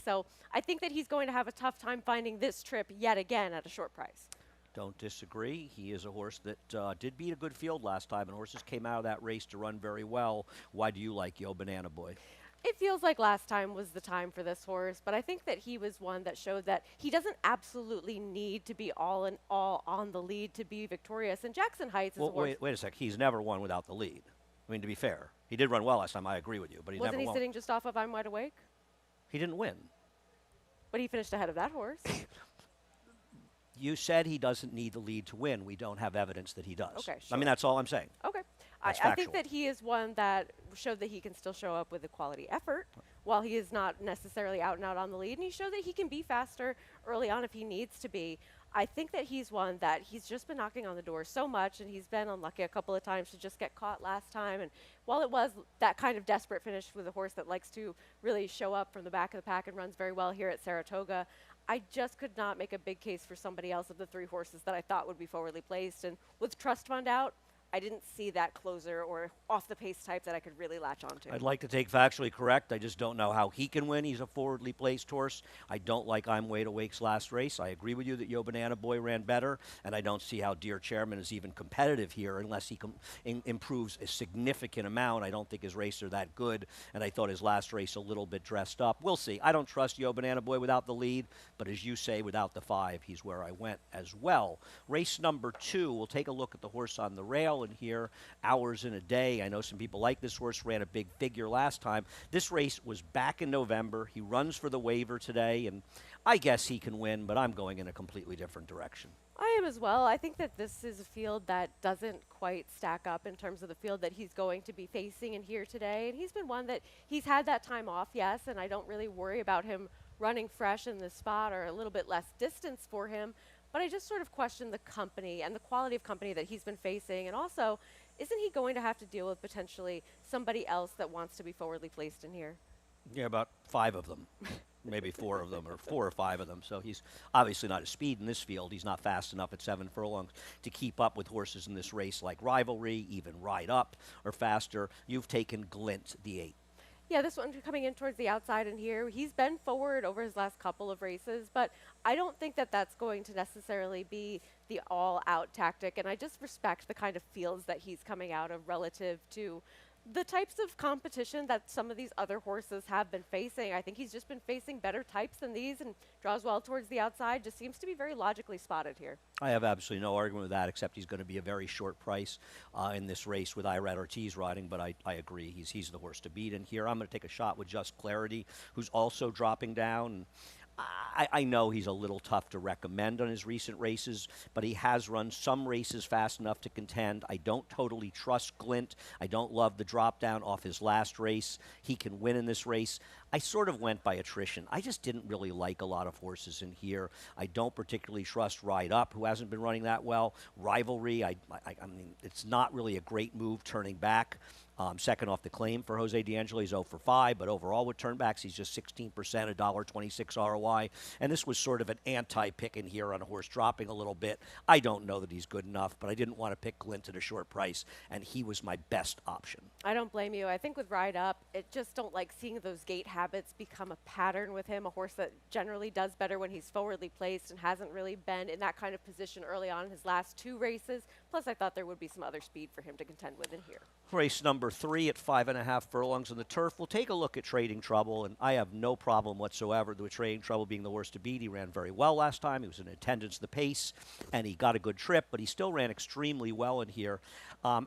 So I think that he's going to have a tough time finding this trip yet again at a short price. Don't disagree. He is a horse that did beat a good field last time, and horses came out of that race to run very well. Why do you like Yo Banana Boy? It feels like last time was the time for this horse, but I think that he was one that showed that he doesn't absolutely need to be all in all on the lead to be victorious. And Jackson Heights is Well, a horse. wait a sec. He's never won without the lead. I mean, to be fair, he did run well last time. I agree with you, but he Wasn't never he won. sitting just off of I'm Wide Awake? He didn't win. But he finished ahead of that horse. You said he doesn't need the lead to win. We don't have evidence that he does. Okay, I mean, sure. that's all I'm saying. Okay. That's I think factual. that he is one that showed that he can still show up with a quality effort while he is not necessarily out and out on the lead. And he showed that he can be faster early on if he needs to be. I think that he's one that he's just been knocking on the door so much, and he's been unlucky a couple of times to just get caught last time. And while it was that kind of desperate finish with a horse that likes to really show up from the back of the pack and runs very well here at Saratoga, I just could not make a big case for somebody else of the three horses that I thought would be forwardly placed. And with Trust Fund out, I didn't see that closer or off-the-pace type that I could really latch onto. I'd like to take factually correct. I just don't know how he can win. He's a forwardly placed horse. I don't like I'm Wade Awake's last race. I agree with you that Yo Banana Boy ran better, and I don't see how Dear Chairman is even competitive here unless he improves a significant amount. I don't think his races are that good, and I thought his last race a little bit dressed up. We'll see. I don't trust Yo Banana Boy without the lead, but as you say, without the 5, he's where I went as well. Race number 2, we'll take a look at the horse on the rail in here, Hours in a Day. I know some people like this horse, ran a big figure last time. This race was back in November. He runs for the waiver today, and I guess he can win, but I'm going in a completely different direction. I am as well. I think that this is a field that doesn't quite stack up in terms of the field that he's going to be facing in here today. And he's been one that he's had that time off, yes, and I don't really worry about him running fresh in this spot or a little bit less distance for him. But I just sort of question the company and the quality of company that he's been facing. And also, isn't he going to have to deal with potentially somebody else that wants to be forwardly placed in here? Yeah, about 5 of them. Maybe 4 of them, or 4 or 5 of them. So he's obviously not a speed in this field. He's not fast enough at 7 furlongs to keep up with horses in this race like Rivalry, even Ride Up, or faster. You've taken Glint, the 8. Yeah, this one coming in towards the outside in here. He's been forward over his last couple of races, but I don't think that that's going to necessarily be the all-out tactic, and I just respect the kind of fields that he's coming out of relative to the types of competition that some of these other horses have been facing. I think he's just been facing better types than these and draws well towards the outside. Just seems to be very logically spotted here. I have absolutely no argument with that, except he's going to be a very short price in this race with Irad Ortiz riding, but I agree. He's the horse to beat in here. I'm going to take a shot with Just Clarity, who's also dropping down. I know he's a little tough to recommend on his recent races, but he has run some races fast enough to contend. I don't totally trust Glint. I don't love the drop down off his last race. He can win in this race. I sort of went by attrition. I just didn't really like a lot of horses in here. I don't particularly trust Ride Up, who hasn't been running that well. Rivalry, I mean, it's not really a great move turning back. Second off the claim for Jose D'Angelo, he's 0 for 5, but overall with turnbacks, he's just 16%, $1.26 ROI. And this was sort of an anti-pick in here on a horse dropping a little bit. I don't know that he's good enough, but I didn't want to pick Glint at a short price, and he was my best option. I don't blame you. I think with Ride Up, it just don't like seeing those gait habits become a pattern with him, a horse that generally does better when he's forwardly placed and hasn't really been in that kind of position early on in his last 2 races. Plus, I thought there would be some other speed for him to contend with in here. Race number 3 at 5.5 furlongs on the turf. We'll take a look at Trading Trouble, and I have no problem whatsoever with Trading Trouble being the horse to beat. He ran very well last time. He was in attendance the pace, and he got a good trip, but he still ran extremely well in here.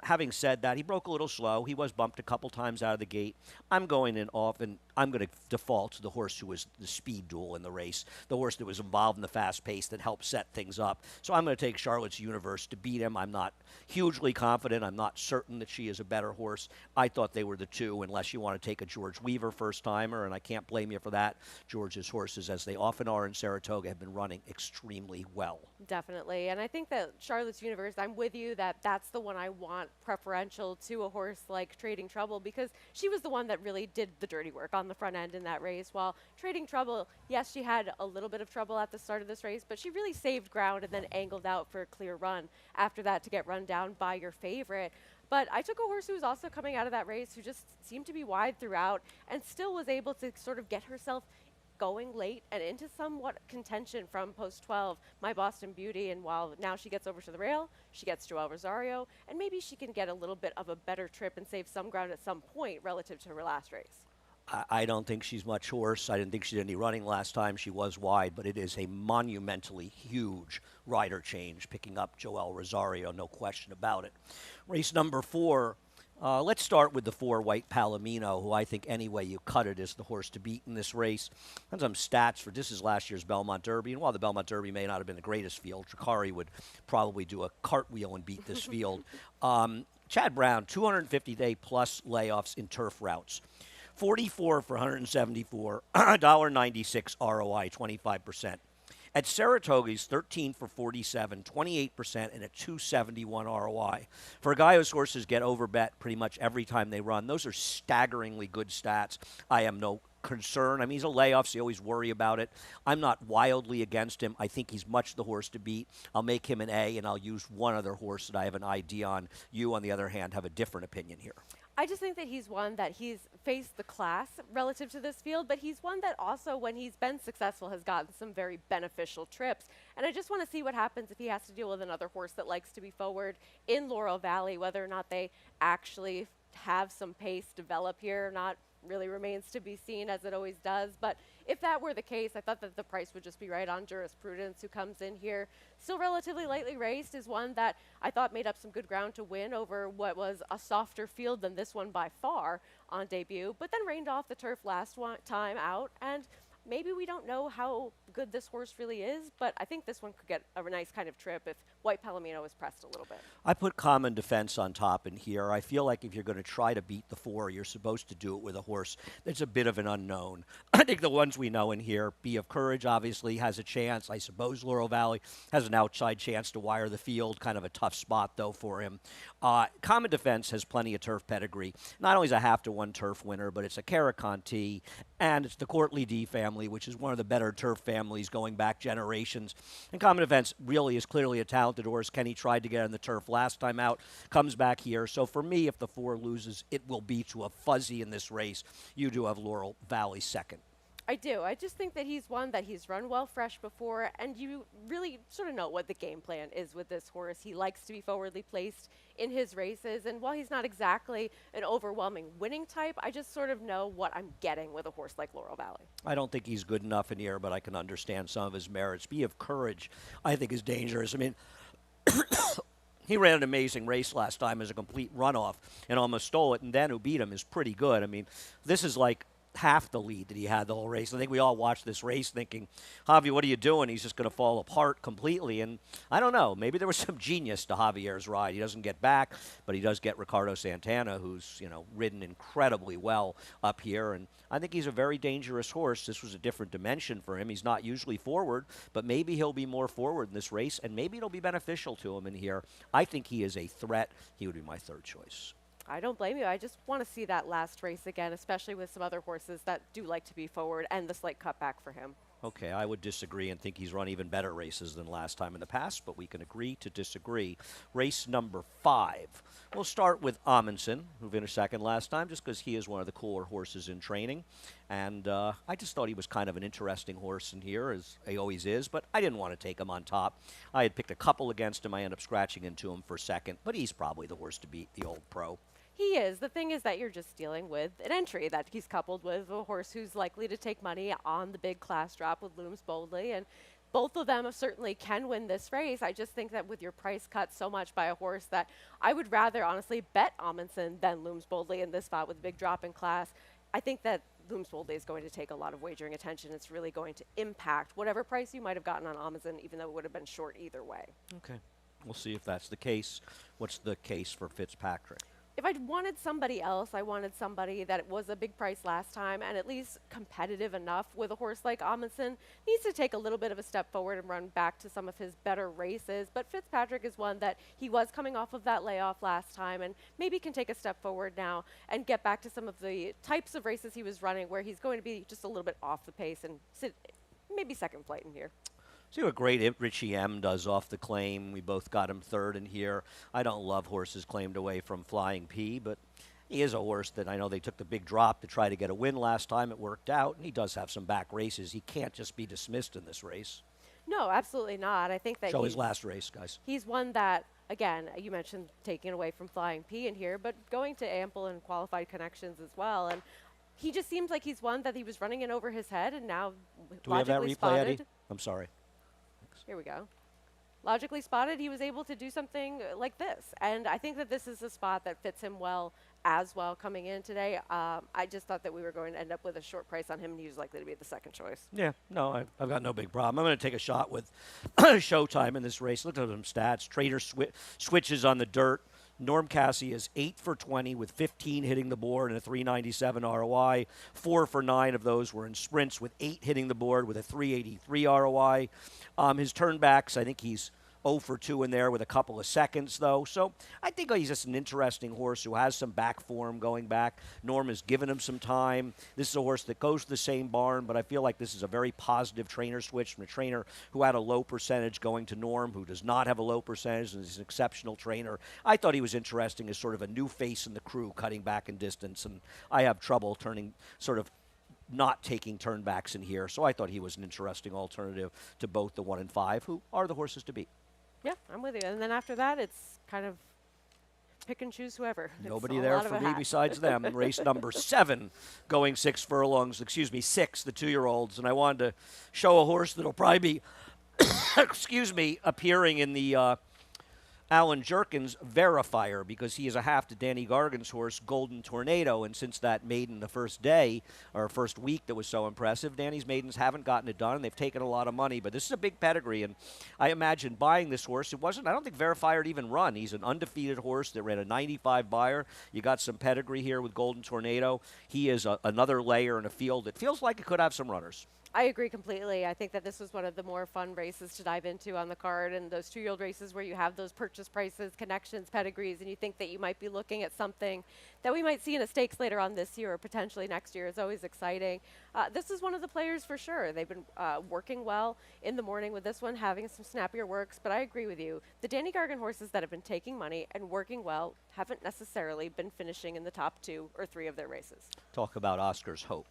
Having said that, he broke a little slow. He was bumped a couple times out of the gate. I'm going in off, and I'm going to default to the horse who was the speed duel in the race, the horse that was involved in the fast pace that helped set things up. So I'm going to take Charlotte's Universe to beat him. I'm not hugely confident. I'm not certain that she is a better horse. I thought they were the two, unless you want to take a George Weaver first-timer, and I can't blame you for that. George's horses, as they often are in Saratoga, have been running extremely well. Definitely. And I think that Charlotte's Universe, I'm with you that that's the one I want preferential to a horse like Trading Trouble, because she was the one that really did the dirty work on the front end in that race. While Trading Trouble, yes, she had a little bit of trouble at the start of this race, but she really saved ground and then angled out for a clear run after that to get run down by your favorite. But I took a horse who was also coming out of that race who just seemed to be wide throughout and still was able to sort of get herself going late and into somewhat contention from post 12, My Boston Beauty. And while now she gets over to the rail, she gets Joel Rosario, and maybe she can get a little bit of a better trip and save some ground at some point relative to her last race. I don't think she's much horse. I didn't think she did any running last time. She was wide, but it is a monumentally huge rider change, picking up Joel Rosario, no question about it. Race number 4. Let's start with the 4 White Palomino, who I think any way you cut it is the horse to beat in this race. And some stats for this is last year's Belmont Derby, and while the Belmont Derby may not have been the greatest field, Tricari would probably do a cartwheel and beat this field. Chad Brown, 250-day plus layoffs in turf routes. 44 for 174, $1.96 ROI, 25%. At Saratoga, he's 13 for 47, 28%, and a 271 ROI. For a guy whose horses get overbet pretty much every time they run, those are staggeringly good stats. I am no concern. I mean, he's a layoff, so you always worry about it. I'm not wildly against him. I think he's much the horse to beat. I'll make him an A, and I'll use one other horse that I have an ID on. You, on the other hand, have a different opinion here. I just think that he's one that he's faced the class relative to this field, but he's one that also, when he's been successful, has gotten some very beneficial trips. And I just want to see what happens if he has to deal with another horse that likes to be forward in Laurel Valley, whether or not they actually have some pace develop here or not. Really remains to be seen, as it always does. But if that were the case, I thought that the price would just be right on Jurisprudence, who comes in here still relatively lightly raced, is one that I thought made up some good ground to win over what was a softer field than this one by far on debut, but then rained off the turf last time out. And maybe we don't know how good this horse really is, but I think this one could get a nice kind of trip if White Palomino is pressed a little bit. I put Common Defense on top in here. I feel like if you're going to try to beat the 4, you're supposed to do it with a horse that's a bit of an unknown. I think the ones we know in here, Be of Courage obviously has a chance. I suppose Laurel Valley has an outside chance to wire the field. Kind of a tough spot, though, for him. Common Defense has plenty of turf pedigree. Not only is a half-to-1 turf winner, but it's a Caraconte, and it's the Courtly D family, which is one of the better turf families going back generations. And Common Defense really is clearly a talented horse. Kenny tried to get on the turf last time out, comes back here. So for me, if the 4 loses, it will be to a fuzzy in this race. You do have Laurel Valley second. I do. I just think that he's one that he's run well fresh before, and you really sort of know what the game plan is with this horse. He likes to be forwardly placed in his races, and while he's not exactly an overwhelming winning type, I just sort of know what I'm getting with a horse like Laurel Valley. I don't think he's good enough in here, but I can understand some of his merits. Be of Courage, I think, is dangerous. I mean, he ran an amazing race last time as a complete runoff and almost stole it, and then who beat him is pretty good. I mean, this is like half the lead that he had the whole race. I think we all watched this race thinking, Javi, what are you doing? He's just going to fall apart completely. And I don't know. Maybe there was some genius to Javier's ride. He doesn't get back, but he does get Ricardo Santana, who's, ridden incredibly well up here. And I think he's a very dangerous horse. This was a different dimension for him. He's not usually forward, but maybe he'll be more forward in this race, and maybe it'll be beneficial to him in here. I think he is a threat. He would be my third choice. I don't blame you. I just want to see that last race again, especially with some other horses that do like to be forward and the slight cutback for him. Okay, I would disagree and think he's run even better races than last time in the past, but we can agree to disagree. Race number 5. We'll start with Amundsen, who finished second last time, just because he is one of the cooler horses in training. And I just thought he was kind of an interesting horse in here, as he always is, but I didn't want to take him on top. I had picked a couple against him. I ended up scratching into him for second, but he's probably the horse to beat, the old pro. He is. The thing is that you're just dealing with an entry that he's coupled with a horse who's likely to take money on the big class drop with Looms Boldly, and both of them certainly can win this race. I just think that with your price cut so much by a horse that I would rather honestly bet Amundsen than Looms Boldly in this spot with a big drop in class. I think that Looms Boldly is going to take a lot of wagering attention. It's really going to impact whatever price you might have gotten on Amundsen, even though it would have been short either way. Okay. We'll see if that's the case. What's the case for Fitzpatrick? If I wanted somebody else, I wanted somebody that was a big price last time and at least competitive enough with a horse like Amundsen. Needs to take a little bit of a step forward and run back to some of his better races. But Fitzpatrick is one that he was coming off of that layoff last time and maybe can take a step forward now and get back to some of the types of races he was running where he's going to be just a little bit off the pace and sit maybe second flight in here. See what great Richie M does off the claim. We both got him third in here. I don't love horses claimed away from Flying P, but, he is a horse that I know they took the big drop to try to get a win last time. It worked out, and he does have some back races. He can't just be dismissed in this race. No, absolutely not. I think that Show his last race, guys. he's one that, again, you mentioned taking away from Flying P in here, but going to ample and qualified connections as well. And he just seems like he's one that he was running in over his head, and now Do we have that logically replay, spotted. Eddie? I'm sorry. Here we go. Logically spotted, he was able to do something like this. And I think that this is a spot that fits him well as well coming in today. I just thought that we were going to end up with a short price on him, and he was likely to be the second choice. Yeah, no, I've got no big problem. I'm going to take a shot with Showtime in this race. Look at them stats. Trader switches on the dirt. Norm Cassie is 8 for 20 with 15 hitting the board and a 397 ROI. 4 for 9 of those were in sprints with 8 hitting the board with a 383 ROI. His turnbacks, I think he's 0 for 2 in there with a couple of seconds, though. So I think he's just an interesting horse who has some back form going back. Norm has given him some time. This is a horse that goes to the same barn, but I feel like this is a very positive trainer switch from a trainer who had a low percentage going to Norm, who does not have a low percentage and is an exceptional trainer. I thought he was interesting as sort of a new face in the crew, cutting back in distance, and I have trouble not taking turnbacks in here. So I thought he was an interesting alternative to both the 1 and 5, who are the horses to beat. Yeah, I'm with you. And then after that, it's kind of pick and choose whoever. Nobody there for me besides them. Race number 7, going 6 furlongs, the 2-year-olds. And I wanted to show a horse that'll probably be, appearing in the Alan Jerkins verifier, because he is a half to Danny Gargan's horse, Golden Tornado. And since that maiden the first day, or first week that was so impressive, Danny's maidens haven't gotten it done. They've taken a lot of money, but this is a big pedigree. And I imagine buying this horse, I don't think verifier would even run. He's an undefeated horse that ran a 95 buyer. You got some pedigree here with Golden Tornado. He is another layer in a field that feels like it could have some runners. I agree completely. I think that this was one of the more fun races to dive into on the card, and those 2-year-old races where you have those purchase prices, connections, pedigrees, and you think that you might be looking at something that we might see in a stakes later on this year or potentially next year is always exciting. This is one of the players for sure. They've been working well in the morning with this one, having some snappier works, but I agree with you. The Danny Gargan horses that have been taking money and working well haven't necessarily been finishing in the top 2 or 3 of their races. Talk about Oscar's hope.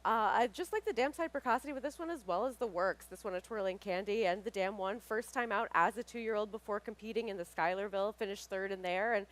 I just like the Dam Side Precocity with this one, as well as the works. This one, a Twirling Candy, and the Dam one, first time out as a 2-year-old before competing in the Schuylerville, finished 3rd in there, and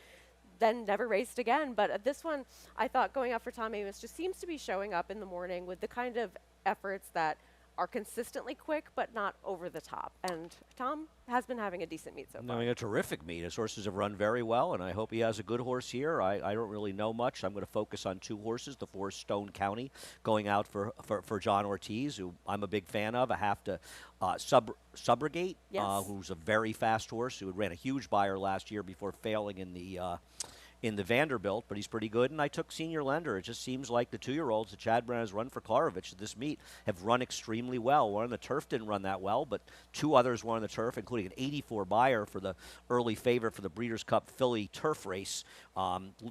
then never raced again. But this one, I thought going out for Tom Amos just seems to be showing up in the morning with the kind of efforts that are consistently quick, but not over the top. And Tom has been having a decent meet so far. Having a terrific meet. His horses have run very well, and I hope he has a good horse here. I don't really know much. I'm going to focus on 2 horses, the 4 Stone County, going out for John Ortiz, who I'm a big fan of. I have to Subrogate, yes. Who's a very fast horse, who ran a huge buyer last year before failing in the Vanderbilt, but he's pretty good. And I took Senior Lender. It just seems like the 2-year-olds that Chad Brown has run for Klarovich at this meet have run extremely well. One on the turf didn't run that well, but 2 others won on the turf, including an 84 buyer for the early favorite for the Breeders' Cup Philly turf race.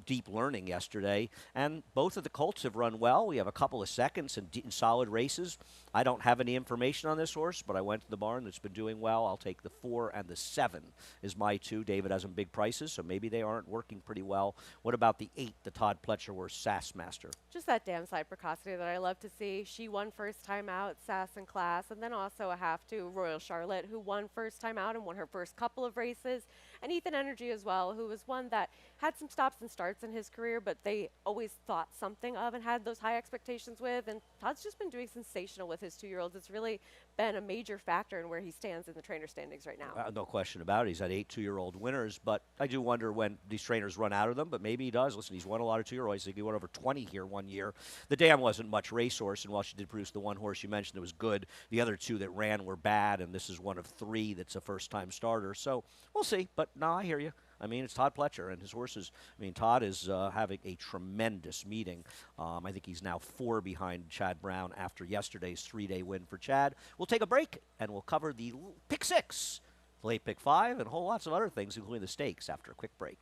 Deep Learning yesterday. And both of the colts have run well. We have a couple of seconds in solid races. I don't have any information on this horse, but I went to the barn that's been doing well. I'll take the 4 and the 7 is my 2. David has them big prices, so maybe they aren't working pretty well. What about the 8, the Todd Pletcher horse, Sassmaster? Just that Dam Side Precocity that I love to see. She won first time out, Sass and Class, and then also a half to Royal Charlotte, who won first time out and won her first couple of races. And Ethan Energy as well, who was one that had some stops and starts in his career, but they always thought something of and had those high expectations with. And Todd's just been doing sensational with his 2-year-olds. It's really been a major factor in where he stands in the trainer standings right now. No question about it. He's had 8 2-year-old winners, but I do wonder when these trainers run out of them, but maybe he does. Listen, he's won a lot of 2-year-olds. I think he won over 20 here one year. The Dam wasn't much racehorse, and while she did produce the 1 horse you mentioned that was good, the other 2 that ran were bad, and this is one of 3 that's a first-time starter. So we'll see, but no, I hear you. I mean, it's Todd Pletcher and his horses. I mean, Todd is having a tremendous meeting. I think he's now 4 behind Chad Brown after yesterday's 3-day win for Chad. We'll take a break, and we'll cover the pick 6, late pick 5, and whole lots of other things, including the stakes, after a quick break.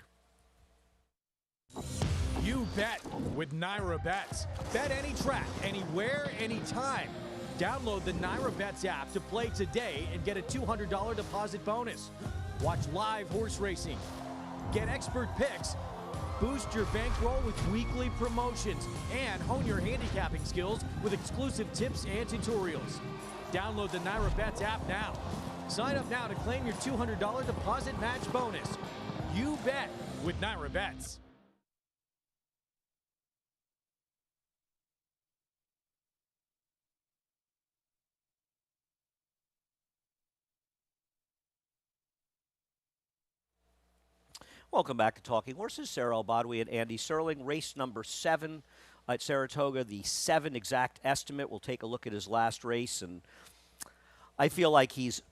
You bet with Naira Bets. Bet any track, anywhere, anytime. Download the Naira Bets app to play today and get a $200 deposit bonus. Watch live horse racing, get expert picks, Boost your bankroll with weekly promotions and hone your handicapping skills with exclusive tips and tutorials. Download the Naira Bets app now. Sign up now to claim your $200 deposit match bonus. You bet with Naira Bets. Welcome back to Talking Horses. Sarah Albadwi and Andy Serling. Race number 7 at Saratoga. The 7 exact estimate. We'll take a look at his last race, and I feel like he's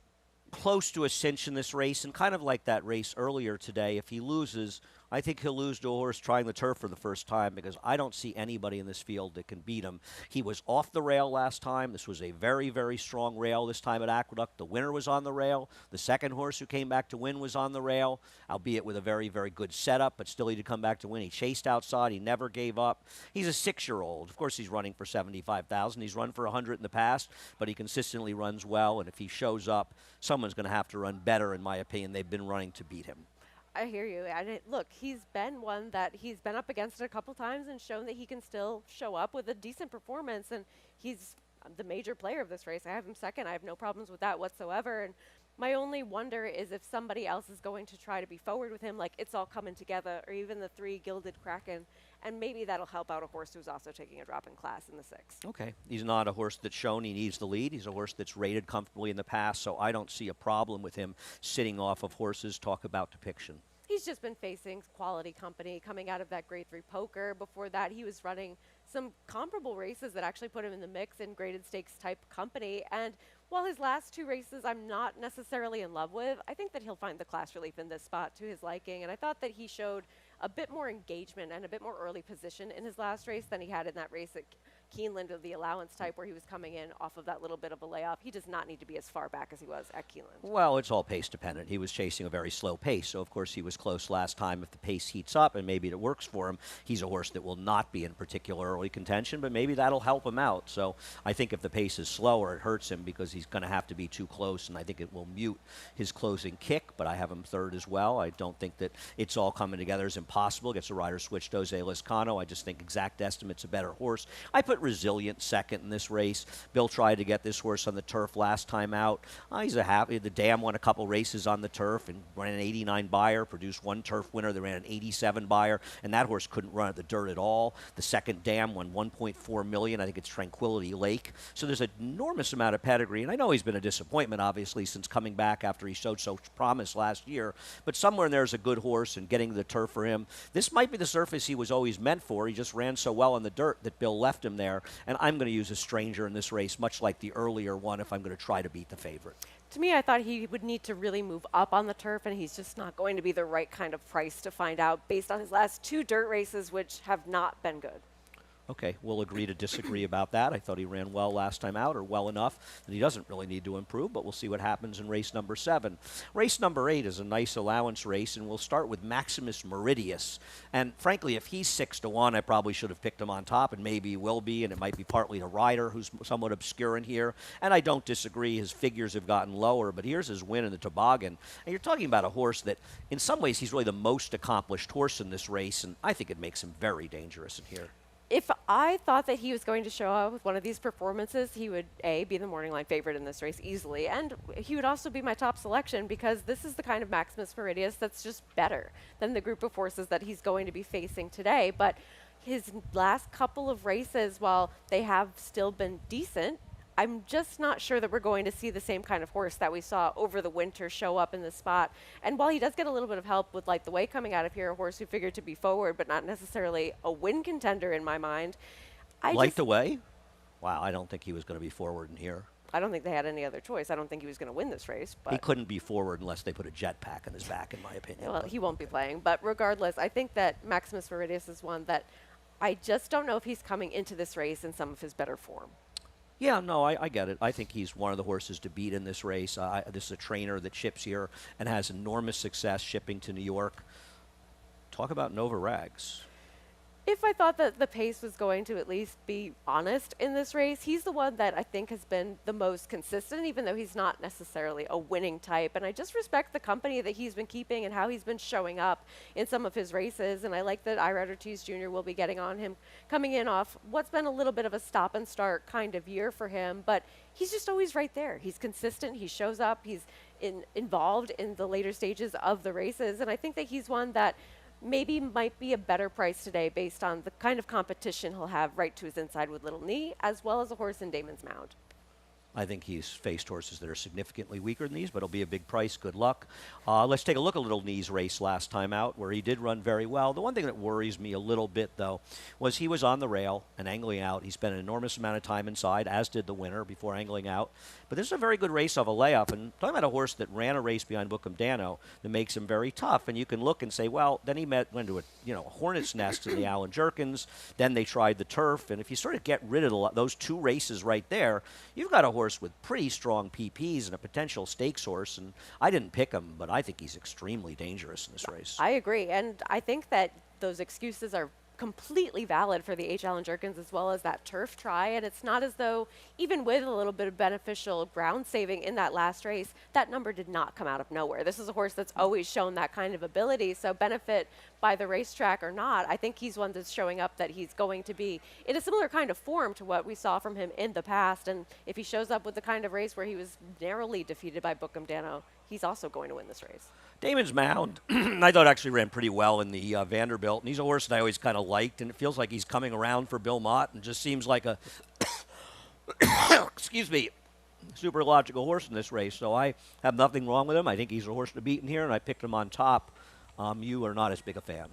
close to a cinch in this race, and kind of like that race earlier today. If he loses, I think he'll lose to a horse trying the turf for the first time, because I don't see anybody in this field that can beat him. He was off the rail last time. This was a very, very strong rail this time at Aqueduct. The winner was on the rail. The second horse who came back to win was on the rail, albeit with a very, very good setup, but still he did come back to win. He chased outside. He never gave up. He's a 6-year-old. Of course, he's running for $75,000. He's run for 100 in the past, but he consistently runs well, and if he shows up, someone's going to have to run better, in my opinion. They've been running to beat him. I hear you. And look, he's been one that he's been up against it a couple times and shown that he can still show up with a decent performance. And he's the major player of this race. I have him second. I have no problems with that whatsoever. And my only wonder is if somebody else is going to try to be forward with him, like It's All Coming Together, or even the 3 Gilded Kraken. And maybe that'll help out a horse who's also taking a drop in class in the 6. Okay. He's not a horse that's shown he needs the lead. He's a horse that's rated comfortably in the past, so I don't see a problem with him sitting off of horses. Talk about depiction. He's just been facing quality company coming out of that Grade 3 poker. Before that, he was running some comparable races that actually put him in the mix in graded stakes type company. And while his last 2 races I'm not necessarily in love with, I think that he'll find the class relief in this spot to his liking. And I thought that he showed a bit more engagement and a bit more early position in his last race than he had in that race at Keeneland of the allowance type, where he was coming in off of that little bit of a layoff. He does not need to be as far back as he was at Keeneland. Well, it's all pace dependent. He was chasing a very slow pace, so of course he was close last time. If the pace heats up and maybe it works for him, he's a horse that will not be in particular early contention, but maybe that'll help him out. So I think if the pace is slower, it hurts him because he's going to have to be too close, and I think it will mute his closing kick, but I have him third as well. I don't think that It's All Coming Together is impossible. Gets a rider switched to Jose Lizcano. I just think Exact Estimate's a better horse. I put Resilient second in this race. Bill tried to get this horse on the turf last time out. He's a happy. The Dam won a couple races on the turf and ran an 89 buyer, produced 1 turf winner. They ran an 87 buyer, and that horse couldn't run at the dirt at all. The second Dam won $1.4 million. I think it's Tranquility Lake. So there's an enormous amount of pedigree, and I know he's been a disappointment, obviously, since coming back after he showed so promise last year, but somewhere in there's a good horse, and getting the turf for him. This might be the surface he was always meant for. He just ran so well on the dirt that Bill left him there, and I'm going to use a stranger in this race, much like the earlier one, if I'm going to try to beat the favorite. To me, I thought he would need to really move up on the turf, and he's just not going to be the right kind of price to find out based on his last 2 dirt races, which have not been good. Okay, we'll agree to disagree about that. I thought he ran well last time out, or well enough that he doesn't really need to improve, but we'll see what happens in race number 7. Race number 8 is a nice allowance race, and we'll start with Maximus Meridius. And frankly, if he's 6-1, I probably should have picked him on top, and maybe he will be, and it might be partly the rider who's somewhat obscure in here. And I don't disagree, his figures have gotten lower, but here's his win in the toboggan. And you're talking about a horse that, in some ways, he's really the most accomplished horse in this race, and I think it makes him very dangerous in here. If I thought that he was going to show up with one of these performances, he would, A, be the morning line favorite in this race easily, and he would also be my top selection, because this is the kind of Maximus Meridius that's just better than the group of horses that he's going to be facing today. But his last couple of races, while they have still been decent, I'm just not sure that we're going to see the same kind of horse that we saw over the winter show up in this spot. And while he does get a little bit of help with Light the Way coming out of here, a horse who figured to be forward but not necessarily a win contender in my mind. Light the Way? Wow, I don't think he was going to be forward in here. I don't think they had any other choice. I don't think he was going to win this race. But he couldn't be forward unless they put a jetpack in his back, in my opinion. Well, he won't be playing. But regardless, I think that Maximus Meridius is one that I just don't know if he's coming into this race in some of his better form. Yeah, no, I get it. I think he's one of the horses to beat in this race. This is a trainer that ships here and has enormous success shipping to New York. Talk about Nova Rags. If I thought that the pace was going to at least be honest in this race, he's the one that I think has been the most consistent, even though he's not necessarily a winning type. And I just respect the company that he's been keeping and how he's been showing up in some of his races. And I like that Ira Ortiz Jr. will be getting on him, coming in off what's been a little bit of a stop and start kind of year for him. But he's just always right there. He's consistent. He shows up. He's involved in the later stages of the races. And I think that he's one that maybe might be a better price today based on the kind of competition he'll have right to his inside with Little Knee, as well as a horse in Damon's Mound. I think he's faced horses that are significantly weaker than these, but it'll be a big price. Good luck. Let's take a look at Little Knee's race last time out, where he did run very well. The one thing that worries me a little bit, though, was he was on the rail and angling out. He spent an enormous amount of time inside, as did the winner, before angling out. But this is a very good race of a layup. And talking about a horse that ran a race behind Bookham Dano that makes him very tough. And you can look and say, well, then he went to a hornet's nest in the Alan Jerkins. Then they tried the turf. And if you sort of get rid of those two races right there, you've got a horse with pretty strong PPs and a potential stakes horse. And I didn't pick him, but I think he's extremely dangerous in this race. I agree. And I think that those excuses are completely valid for the H. Alan Jerkins as well as that turf try. And it's not as though, even with a little bit of beneficial ground saving in that last race, that number did not come out of nowhere. This is a horse that's always shown that kind of ability. So benefit by the racetrack or not, I think he's one that's showing up that he's going to be in a similar kind of form to what we saw from him in the past. And if he shows up with the kind of race where he was narrowly defeated by Bookham Dano, he's also going to win this race. Damon's Mound, I thought actually ran pretty well in the Vanderbilt. And he's a horse that I always kind of liked, and it feels like he's coming around for Bill Mott and just seems like a, excuse me, super logical horse in this race. So I have nothing wrong with him. I think he's a horse to beat in here, and I picked him on top. You are not as big a fan.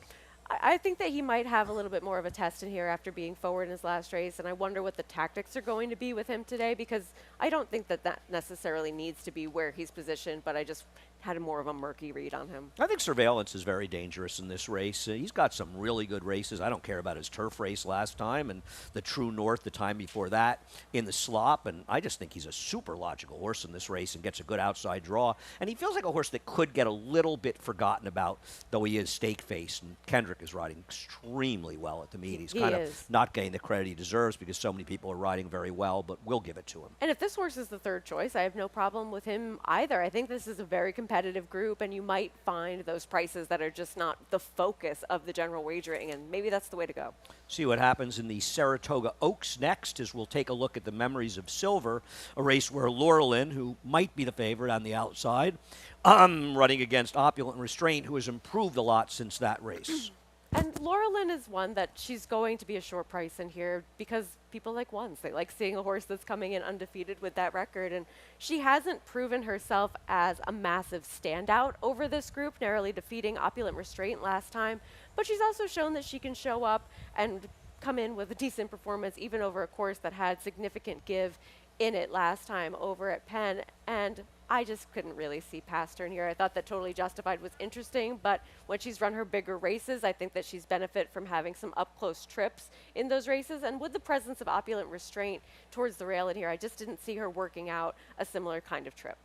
I think that he might have a little bit more of a test in here after being forward in his last race, and I wonder what the tactics are going to be with him today, because I don't think that that necessarily needs to be where he's positioned, but I just had more of a murky read on him. I think Surveillance is very dangerous in this race. He's got some really good races. I don't care about his turf race last time and the True North the time before that in the slop, and I just think he's a super logical horse in this race and gets a good outside draw. And he feels like a horse that could get a little bit forgotten about, though he is stake-faced, and Kendrick is riding extremely well at the meet. He's kind of not getting the credit he deserves because so many people are riding very well, but we'll give it to him. And if this horse is the third choice, I have no problem with him either. I think this is a very competitive group, and you might find those prices that are just not the focus of the general wagering, and maybe that's the way to go. See what happens in the Saratoga Oaks next, as we'll take a look at the Memories of Silver, a race where Laurelin, who might be the favorite on the outside, running against Opulent and Restraint, who has improved a lot since that race. And Laurelin is one that she's going to be a short price in here because people like ones. They like seeing a horse that's coming in undefeated with that record. And she hasn't proven herself as a massive standout over this group, narrowly defeating Opulent Restraint last time. But she's also shown that she can show up and come in with a decent performance, even over a course that had significant give in it last time over at Penn. And I just couldn't really see past her in here. I thought that Totally Justified was interesting, but when she's run her bigger races, I think that she's benefit from having some up-close trips in those races. And with the presence of Opulent Restraint towards the rail in here, I just didn't see her working out a similar kind of trip.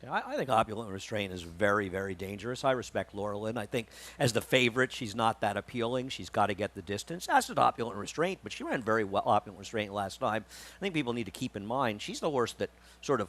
Yeah, I think Opulent Restraint is very, very dangerous. I respect Laurelin. I think as the favorite, she's not that appealing. She's got to get the distance. As did Opulent Restraint, but she ran very well, Opulent Restraint, last time. I think people need to keep in mind she's the horse that sort of,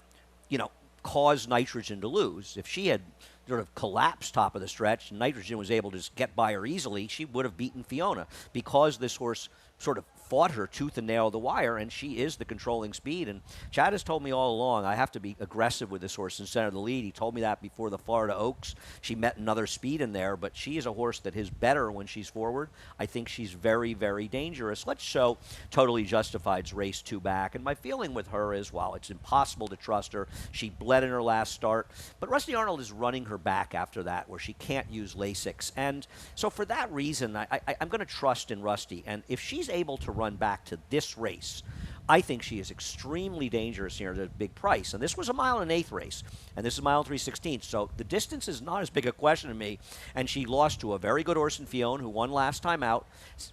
caused Nitrogen to lose. If she had sort of collapsed top of the stretch and Nitrogen was able to just get by her easily, she would have beaten Fiona because this horse sort of fought her tooth and nail the wire, and she is the controlling speed. And Chad has told me all along I have to be aggressive with this horse in center of the lead. He told me that before the Florida Oaks. She met another speed in there, but she is a horse that is better when she's forward. I think she's very, very dangerous. Let's show Totally Justified's race 2 back. And my feeling with her is, while it's impossible to trust her, she bled in her last start, but Rusty Arnold is running her back after that where she can't use Lasix. And so for that reason, I'm going to trust in Rusty. And if she's able to run back to this race, I think she is extremely dangerous here at a big price. And this was a 1 1/8 race, and this is 1 3/16. So the distance is not as big a question to me. And she lost to a very good horse in Fiona, who won last time out,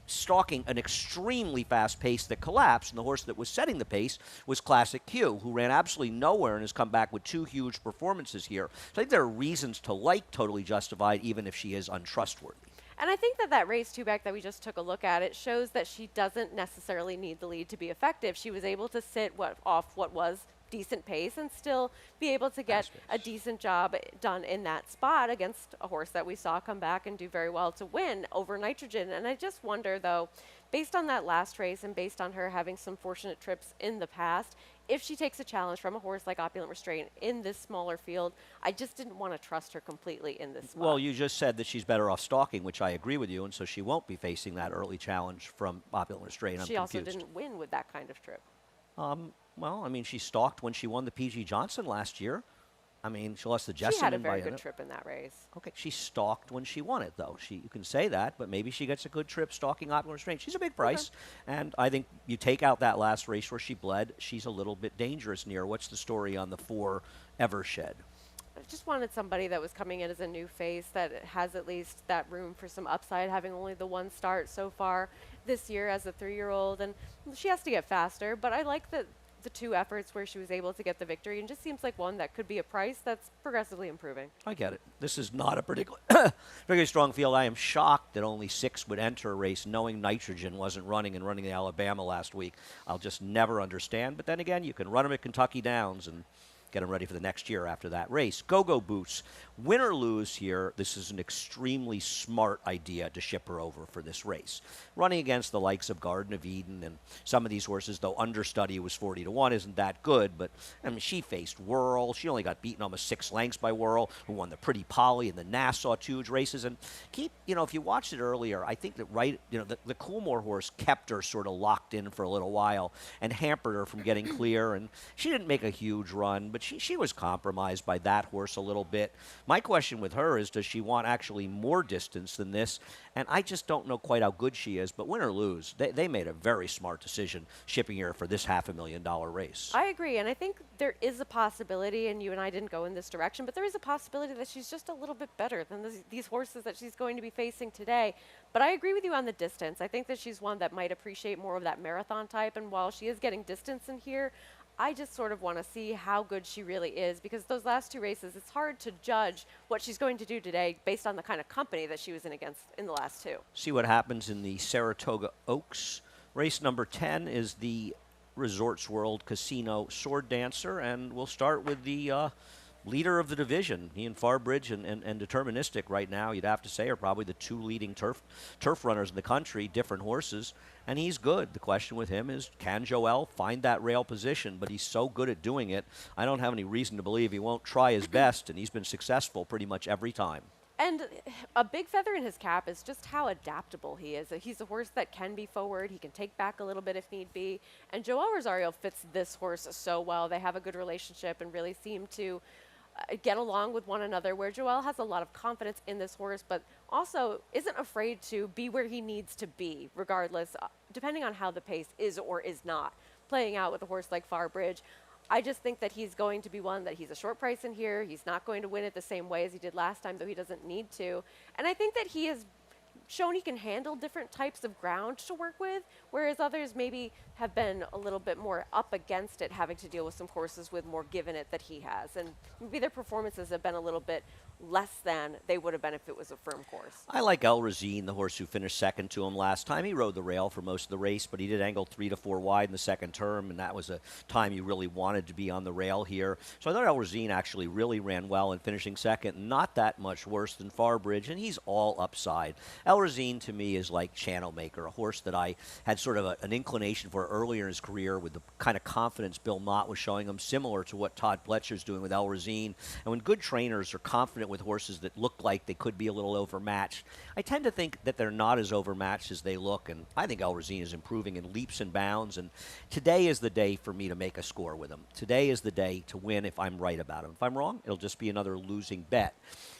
stalking an extremely fast pace that collapsed. And the horse that was setting the pace was Classic Q, who ran absolutely nowhere and has come back with 2 huge performances here. So I think there are reasons to like Totally Justified, even if she is untrustworthy. And I think that that race two-back that we just took a look at, it shows that she doesn't necessarily need the lead to be effective. She was able to sit off what was decent pace and still be able to get a decent job done in that spot against a horse that we saw come back and do very well to win over Nitrogen. And I just wonder, though, based on that last race and based on her having some fortunate trips in the past, if she takes a challenge from a horse like Opulent Restraint in this smaller field, I just didn't want to trust her completely in this spot. Well, you just said that she's better off stalking, which I agree with you, and so she won't be facing that early challenge from Opulent Restraint. I'm she confused. also didn't win with that kind of trip. Well, I mean, she stalked when she won the PG Johnson last year. I mean, she lost the Jessamine. She had a very good trip in that race. Okay, she stalked when she won it, though. You can say that, but maybe she gets a good trip stalking Opulent Restraint. She's a big price, and I think you take out that last race where she bled, she's a little bit dangerous near. What's the story on the 4 Evershed? I just wanted somebody that was coming in as a new face that has at least that room for some upside, having only the 1 start so far this year as a 3-year-old, and she has to get faster, but I like the 2 efforts where she was able to get the victory, and just seems like one that could be a price that's progressively improving. I get it. This is not a particularly strong field. I am shocked that only 6 would enter a race knowing Nitrogen wasn't running and running in Alabama last week. I'll just never understand. But then again, you can run them at Kentucky Downs and get them ready for the next year after that race. Go-Go Boots. Win or lose here, this is an extremely smart idea to ship her over for this race. Running against the likes of Garden of Eden and some of these horses, though understudy was 40-1, isn't that good. But, I mean, she faced Whirl. She only got beaten almost 6 lengths by Whirl, who won the Pretty Polly and the Nassau 2 races. And if you watched it earlier, I think that the Coolmore horse kept her sort of locked in for a little while and hampered her from getting clear. And she didn't make a huge run, but she was compromised by that horse a little bit. My question with her is, does she want actually more distance than this? And I just don't know quite how good she is, but win or lose, they made a very smart decision shipping her for this $500,000 race. I agree, and I think there is a possibility, and you and I didn't go in this direction, but there is a possibility that she's just a little bit better than these horses that she's going to be facing today. But I agree with you on the distance. I think that she's one that might appreciate more of that marathon type, and while she is getting distance in here, I just sort of want to see how good she really is, because those last 2 races, it's hard to judge what she's going to do today based on the kind of company that she was in against in the last 2. See what happens in the Saratoga Oaks. Race number 10 is the Resorts World Casino Sword Dancer, and we'll start with the leader of the division. He and Farbridge and Deterministic right now, you'd have to say, are probably the 2 leading turf runners in the country, different horses, and he's good. The question with him is, can Joel find that rail position? But he's so good at doing it, I don't have any reason to believe he won't try his best, and he's been successful pretty much every time. And a big feather in his cap is just how adaptable he is. He's a horse that can be forward. He can take back a little bit if need be. And Joel Rosario fits this horse so well. They have a good relationship and really seem to get along with one another, where Joel has a lot of confidence in this horse, but also isn't afraid to be where he needs to be, regardless, depending on how the pace is or is not playing out with a horse like Farbridge. I just think that he's going to be one that he's a short price in here. He's not going to win it the same way as he did last time, though he doesn't need to. And I think that he has shown he can handle different types of ground to work with, whereas others maybe have been a little bit more up against it, having to deal with some horses with more give in it that he has. And maybe their performances have been a little bit less than they would have been if it was a firm course. I like El Razine, the horse who finished second to him last time. He rode the rail for most of the race, but he did angle 3 to 4 wide in the second term, and that was a time you really wanted to be on the rail here. So I thought El Razine actually really ran well in finishing second, not that much worse than Farbridge, and he's all upside. El Razine, to me, is like Channel Maker, a horse that I had sort of an inclination for earlier in his career with the kind of confidence Bill Mott was showing him, similar to what Todd Pletcher's doing with El Razine. And when good trainers are confident with horses that look like they could be a little overmatched, I tend to think that they're not as overmatched as they look, and I think El Razine is improving in leaps and bounds, and today is the day for me to make a score with him. Today is the day to win if I'm right about him. If I'm wrong, it'll just be another losing bet.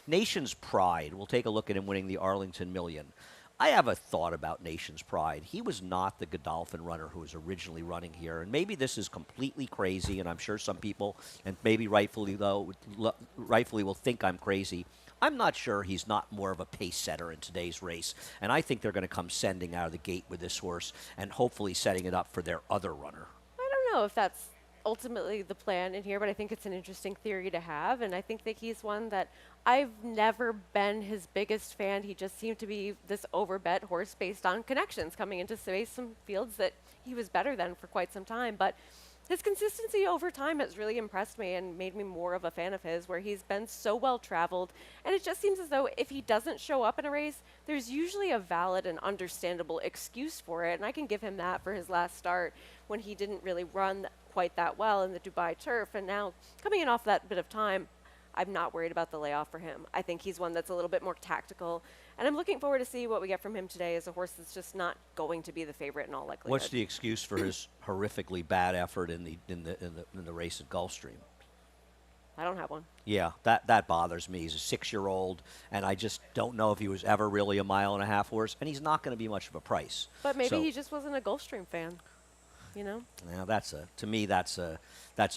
Nation's Pride, we'll take a look at him winning the Arlington Million. I have a thought about Nation's Pride. He was not the Godolphin runner who was originally running here, and maybe this is completely crazy, and I'm sure some people, and maybe rightfully will think I'm crazy. I'm not sure he's not more of a pace setter in today's race, and I think they're going to come sending out of the gate with this horse and hopefully setting it up for their other runner. I don't know if that's ultimately the plan in here, but I think it's an interesting theory to have. And I think that he's one that I've never been his biggest fan. He just seemed to be this overbet horse based on connections coming into space, some fields that he was better than for quite some time. But his consistency over time has really impressed me and made me more of a fan of his, where he's been so well traveled. And it just seems as though if he doesn't show up in a race, there's usually a valid and understandable excuse for it. And I can give him that for his last start when he didn't really run quite that well in the Dubai turf. And now coming in off that bit of time, I'm not worried about the layoff for him. I think he's one that's a little bit more tactical. And I'm looking forward to see what we get from him today as a horse that's just not going to be the favorite in all likelihood. What's the excuse for his horrifically bad effort in the race at Gulfstream? I don't have one. Yeah, that bothers me. He's a 6-year-old, and I just don't know if he was ever really a mile-and-a-half horse, and he's not going to be much of a price. But maybe he just wasn't a Gulfstream fan, you know? Now to me that's a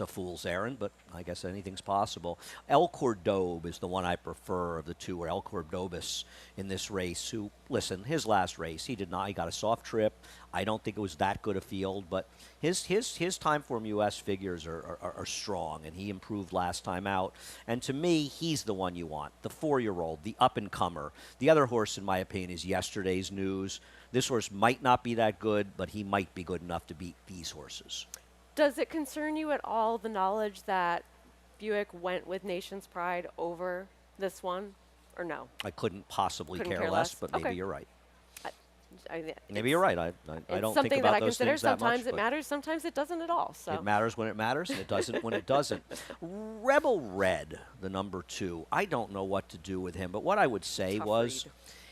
fool's errand, but I guess anything's possible. El Cordobe is the one I prefer of the two, or El Cordobes in this race. Who, listen, his last race he got a soft trip. I don't think it was that good a field, but his time form US figures are strong, and he improved last time out. And to me, he's the one you want, the 4-year-old, the up-and-comer. The other horse, in my opinion, is yesterday's news. This horse might not be that good, but he might be good enough to beat these horses. Does it concern you at all, the knowledge that Buick went with Nation's Pride over this one, or no? I couldn't possibly Couldn't care less, but maybe you're right. Maybe you're right. I don't think something that about I those consider. things that much. Sometimes it matters, sometimes it doesn't at all. So it matters when it matters, and it doesn't when it doesn't. Rebel Red, the number 2. I don't know what to do with him, but what I would say was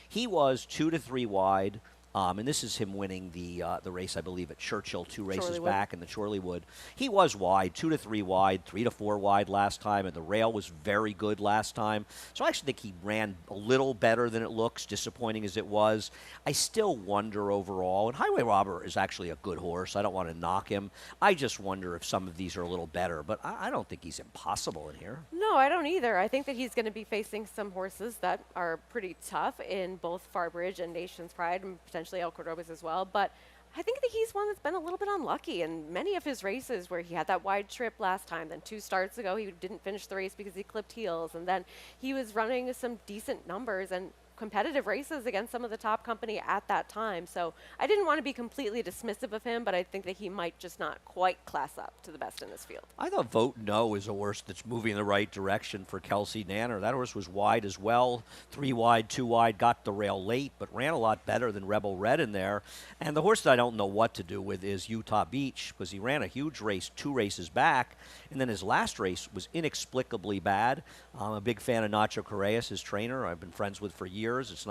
he was 2 to 3 wide. And this is him winning the race, I believe, at Churchill, 2 races back in the Chorleywood. He was wide, 2 to 3 wide, 3 to 4 wide last time, and the rail was very good last time. So I actually think he ran a little better than it looks, disappointing as it was. I still wonder overall, and Highway Robber is actually a good horse. I don't want to knock him. I just wonder if some of these are a little better, but I don't think he's impossible in here. no, I don't either. I think that he's going to be facing some horses that are pretty tough in both Farbridge and Nation's Pride, and potentially El Cordobes as well. But I think that he's one that's been a little bit unlucky in many of his races, where he had that wide trip last time. Then 2 starts ago, he didn't finish the race because he clipped heels. And then he was running some decent numbers and competitive races against some of the top company at that time. So I didn't want to be completely dismissive of him, but I think that he might just not quite class up to the best in this field. I thought Vote No is a horse that's moving in the right direction for Kelsey Nanner. That horse was wide as well, 3 wide, 2 wide, got the rail late, but ran a lot better than Rebel Red in there. And the horse that I don't know what to do with is Utah Beach, because he ran a huge race 2 races back, and then his last race was inexplicably bad. I'm a big fan of Nacho Correas, his trainer. I've been friends with for years. It's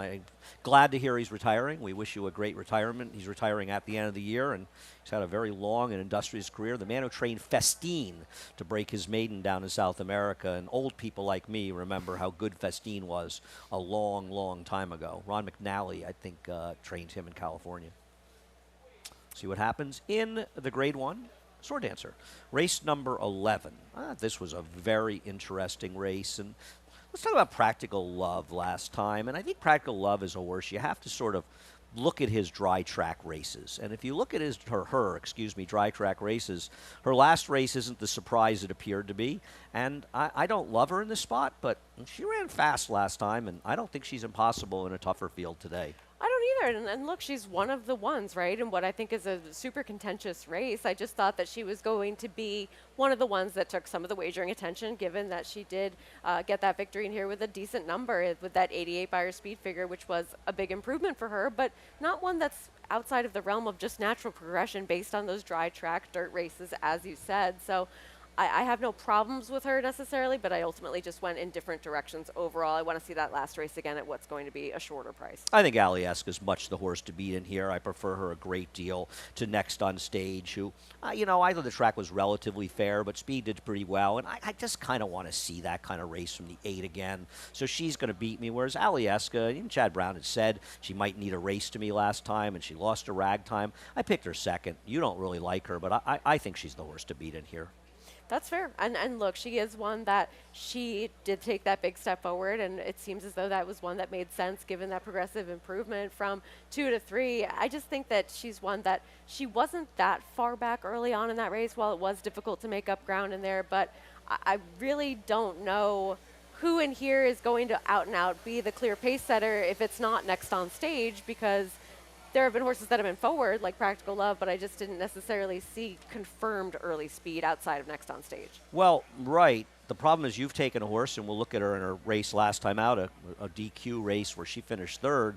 glad to hear he's retiring. We wish you a great retirement. He's retiring at the end of the year, and he's had a very long and industrious career. The man who trained Festine to break his maiden down in South America, and old people like me remember how good Festine was a long, long time ago. Ron McNally, I think, trained him in California. See what happens in the Grade 1 Sword Dancer. Race number 11. This was a very interesting race, and let's talk about Practical Love last time. And I think Practical Love is a horse you have to sort of look at his dry track races. And if you look at her dry track races, her last race isn't the surprise it appeared to be. And I don't love her in this spot, but she ran fast last time, and I don't think she's impossible in a tougher field today. I don't either. And look, she's one of the ones, right? And what I think is a super contentious race. I just thought that she was going to be one of the ones that took some of the wagering attention, given that she did get that victory in here with a decent number with that 88 by her speed figure, which was a big improvement for her, but not one that's outside of the realm of just natural progression based on those dry track dirt races, as you said. So I have no problems with her necessarily, but I ultimately just went in different directions overall. I want to see that last race again at what's going to be a shorter price. I think Alieska is much the horse to beat in here. I prefer her a great deal to Next on Stage, who, I thought the track was relatively fair, but Speed did pretty well, and I just kind of want to see that kind of race from the 8 again. So she's going to beat me, whereas Alieska, even Chad Brown had said she might need a race to me last time, and she lost to Ragtime. I picked her second. You don't really like her, but I think she's the horse to beat in here. That's fair. And look, she is one that she did take that big step forward, and it seems as though that was one that made sense given that progressive improvement from 2 to 3. I just think that she's one that she wasn't that far back early on in that race while it was difficult to make up ground in there, but I really don't know who in here is going to out and out be the clear pace setter if it's not next on stage, because there have been horses that have been forward, like Practical Love, but I just didn't necessarily see confirmed early speed outside of next on stage. Well, right. The problem is you've taken a horse, and we'll look at her in her race last time out, a DQ race where she finished third.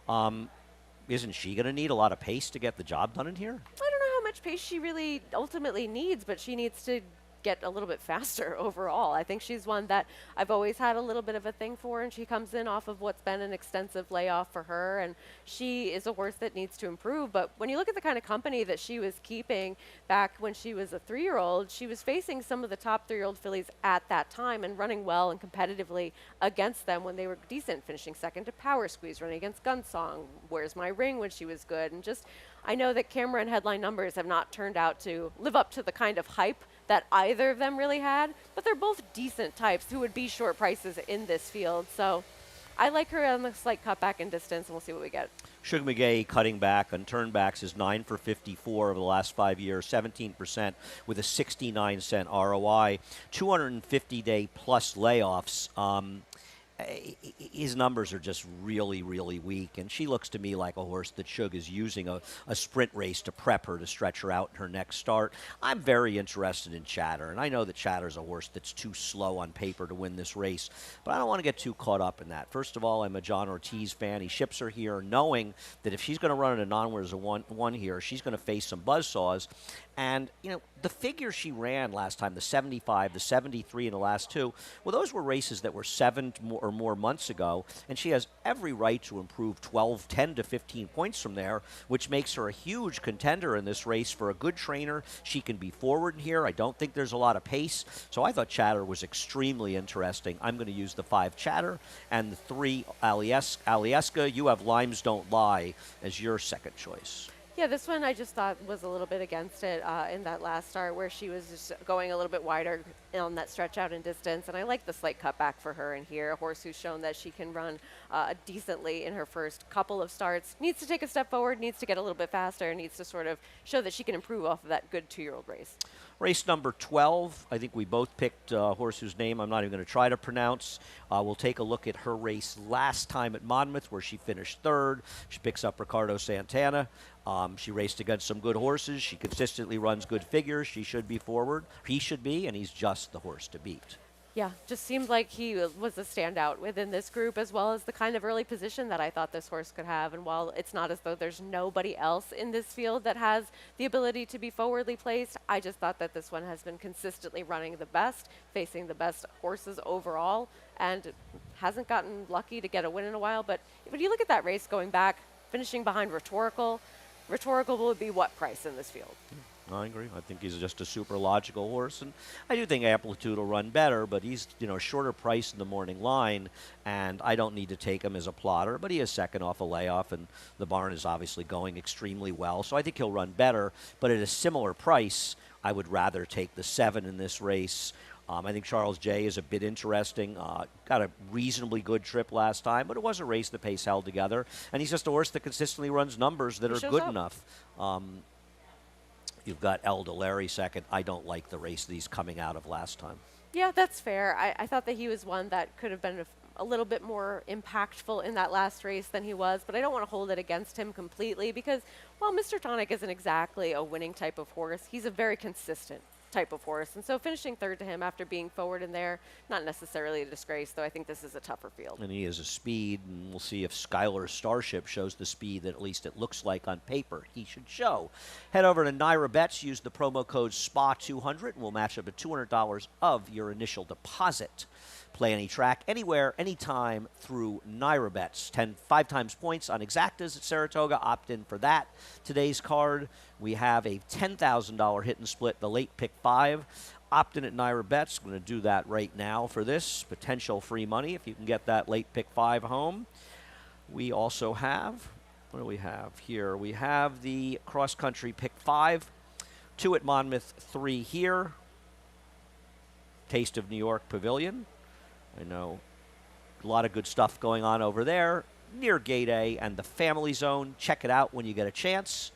Isn't she going to need a lot of pace to get the job done in here? I don't know how much pace she really ultimately needs, but she needs to get a little bit faster overall. I think she's one that I've always had a little bit of a thing for, and she comes in off of what's been an extensive layoff for her, and she is a horse that needs to improve. But when you look at the kind of company that she was keeping back when she was a 3-year-old, she was facing some of the top 3-year-old fillies at that time and running well and competitively against them when they were decent, finishing second to Power Squeeze, running against Gunsong, Where's My Ring when she was good, and just I know that camera and headline numbers have not turned out to live up to the kind of hype that either of them really had, but they're both decent types who would be short prices in this field. So I like her on the slight cutback in distance, and we'll see what we get. Sugar McGay cutting back on turnbacks is 9 for 54 over the last 5 years, 17% with a 69-cent ROI, 250-day plus layoffs. His numbers are just really, really weak, and she looks to me like a horse that Shug is using a sprint race to prep her to stretch her out in her next start. I'm very interested in Chatter, and I know that Chatter's a horse that's too slow on paper to win this race, but I don't want to get too caught up in that. First of all, I'm a John Ortiz fan. He ships her here knowing that if she's going to run in a non-winners of one here, she's going to face some buzzsaws. And, you know, the figure she ran last time, the 75, the 73 in the last two, well, those were races that were 7 or more months ago, and she has every right to improve 12, 10 to 15 points from there, which makes her a huge contender in this race. For a good trainer, she can be forward in here. I don't think there's a lot of pace, so I thought Chatter was extremely interesting. I'm going to use the 5 Chatter and the 3 Alieska. You have Limes Don't Lie as your second choice. Yeah, this one I just thought was a little bit against it in that last start where she was just going a little bit wider on that stretch out in distance. And I like the slight cutback for her in here, a horse who's shown that she can run decently in her first couple of starts. Needs to take a step forward, needs to get a little bit faster, needs to sort of show that she can improve off of that good 2-year-old race. Race number 12, I think we both picked a horse whose name I'm not even going to try to pronounce. We'll take a look at her race last time at Monmouth where she finished third. She picks up Ricardo Santana. She raced against some good horses. She consistently runs good figures. She should be forward. He should be, and he's just the horse to beat. Yeah, just seemed like he was a standout within this group, as well as the kind of early position that I thought this horse could have. And while it's not as though there's nobody else in this field that has the ability to be forwardly placed, I just thought that this one has been consistently running the best, facing the best horses overall, and hasn't gotten lucky to get a win in a while. But when you look at that race going back, finishing behind Rhetorical would be what price in this field? I agree. I think he's just a super logical horse, and I do think Amplitude will run better, but he's, you know, a shorter price in the morning line, and I don't need to take him as a plotter, but he is second off a layoff, and the barn is obviously going extremely well, so I think he'll run better, but at a similar price, I would rather take the 7 in this race. I think Charles J is a bit interesting. Got a reasonably good trip last time, but it was a race the pace held together, and he's just a horse that consistently runs numbers that are good enough. You've got El Larry second. I don't like the race that he's coming out of last time. Yeah, that's fair. I thought that he was one that could have been a little bit more impactful in that last race than he was, but I don't want to hold it against him completely because, well, Mr. Tonic isn't exactly a winning type of horse. He's a very consistent type of horse, and so finishing third to him after being forward in there, not necessarily a disgrace, though I think this is a tougher field. And he has a speed, and we'll see if Skylar Starship shows the speed that at least it looks like on paper he should show. Head over to Naira Bets, use the promo code SPA200, and we'll match up to $200 of your initial deposit. Play any track, anywhere, anytime through Naira Bets. 5 times points on exactas at Saratoga. Opt in for that. Today's card, we have a $10,000 hit and split, the late pick 5. Opt in at Naira Bets. I'm going to do that right now for this potential free money if you can get that late pick 5 home. We also have, what do we have here? We have the cross-country pick 5, 2 at Monmouth, 3 here. Taste of New York Pavilion. I know a lot of good stuff going on over there near Gate A and the Family Zone. Check it out when you get a chance.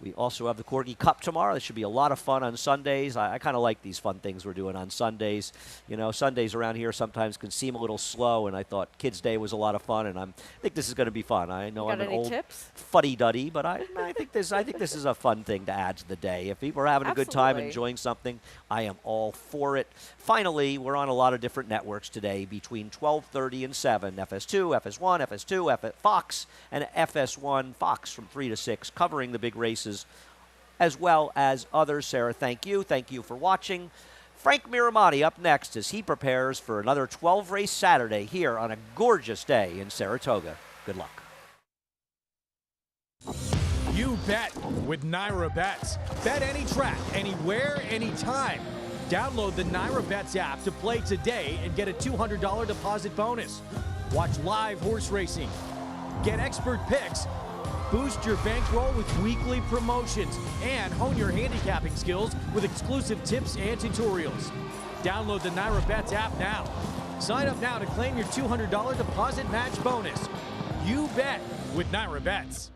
We also have the Corgi Cup tomorrow. It should be a lot of fun on Sundays. I kind of like these fun things we're doing on Sundays. You know, Sundays around here sometimes can seem a little slow, and I thought Kids Day was a lot of fun, and I think this is going to be fun. I know I'm an old tips? fuddy-duddy, but I think this is a fun thing to add to the day. If people are having a good time, enjoying something, I am all for it. Finally, we're on a lot of different networks today between 12:30 and 7. FS2, FS1, FS2, Fox, and FS1 Fox from 3 to 6, covering the big races as well as others. Sarah, thank you. Thank you for watching. Frank Miramati up next as he prepares for another 12-race Saturday here on a gorgeous day in Saratoga. Good luck. You bet with Naira Bets. Bet any track, anywhere, anytime. Download the Naira Bets app to play today and get a $200 deposit bonus. Watch live horse racing. Get expert picks. Boost your bankroll with weekly promotions and hone your handicapping skills with exclusive tips and tutorials. Download the Naira Bets app now. Sign up now to claim your $200 deposit match bonus. You bet with Naira Bets.